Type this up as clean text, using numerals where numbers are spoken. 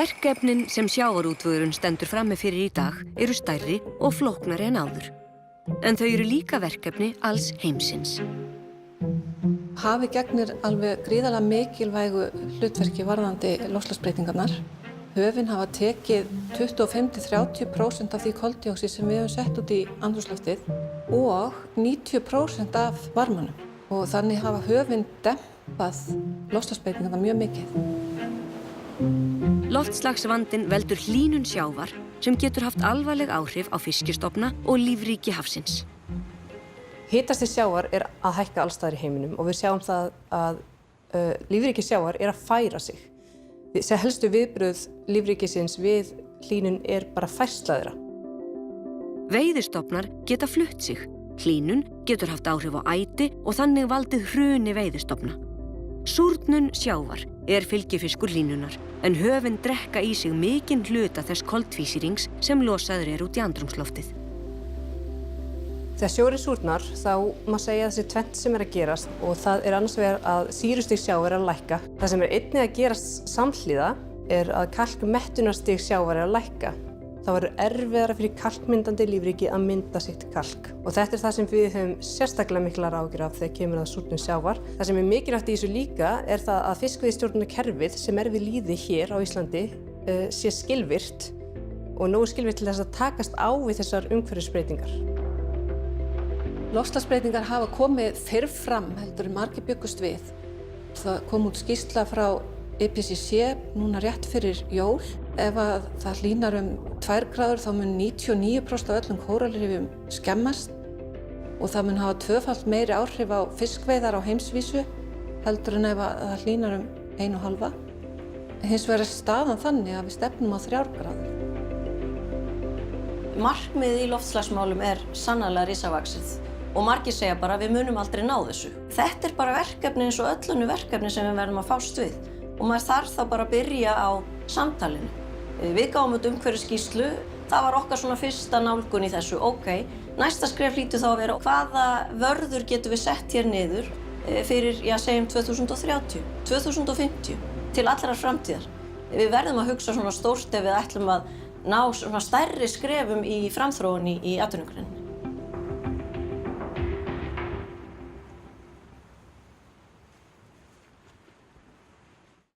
Verkefnin sem sjávarútvegurinn stendur frammi fyrir í dag eru stærri og flóknari en áður. En þau eru líka verkefni alls heimsins. Hafið gegnir alveg gríðarlega mikilvægu hlutverki varðandi loftslagsbreytingarnar. Höfin hafa tekið 25–30% af því koldíoxíð sem við höfum sett út í andrúmsloftið og 90% af varmanum. Og þannig hafa höfin dempað loftslagsbreytingarnar mjög mikið. Loftslagsvandinn veldur hlýnun sjávar sem getur haft alvarleg áhrif á fiskistofna og lífríki hafsins. Hitastig sjávar að hækka alls staðar í heiminum og við sjáum það að lífríki sjávar að færa sig. Helstu viðbrögð lífríkisins við hlýnun bara færsla þeirra. Veiðistofnar geta flutt sig. Hlýnun getur haft áhrif á æti og þannig valdið hruni veiðistofna. Súrnun sjávar fylgifiskur hlýnunar, en höfin drekka í sig mikinn hluta þess koltvísýrings sem losaður út í andrúmsloftið. Þegar sjórinn súrnar þá má segja að þessi tvennt sem að gerast og það annars vegar að sýrustig sjávar að lækka. Það sem einnig að gerast samhliða að kalkmettunarstig sjávar að lækka. Þá verður erfiðara fyrir kalkmyndandi lífríki að mynda sitt kalk. Og þetta það sem við höfum sérstaklega miklar áhyggjur af þegar kemur að súrnun sjávar. Það sem mikilvægt í þessu líka það að fiskveiðistjórnarkerfið sem við lýði hér á Íslandi sé skilvirkt og nógu skilvirkt til þess að takast á við þessar umhverfisbreytingar. Loftslagsbreytingar hafa komið fyrr fram heldur en margir bjuggust við. Það kom út skýrsla frá IPCC núna rétt fyrir jól. Ef það hlýnar 2 gráður þá mun 99% af öllum kóralrifjum skemmast og það mun hafa tvöfalt meiri áhrif á fiskveiðar á heimsvísu heldur en ef það hlýnar 1,5. Hins vegar staðan þannig að við stefnum á 3 gráður. Markmiðið í loftslagsmálum sannarlega risavaxið og margir segja bara við munum aldrei ná þessu. Þetta bara verkefni eins og öll önnur verkefni sem við verðum að fást við og maður þarf þá bara að byrja á samtalinu. Við gáum út umhverfisskýrslu, það var okkar svona fyrsta nálgun í þessu. Ókei, næsta skref hlýtur þá að vera hvaða vörður getum við sett hér niður fyrir, segjum 2030, 2050, til allrar framtíðar. Við verðum að hugsa svona stórt ef við ætlum að ná svona stærri skrefum í framþróun í atvinnugreininni.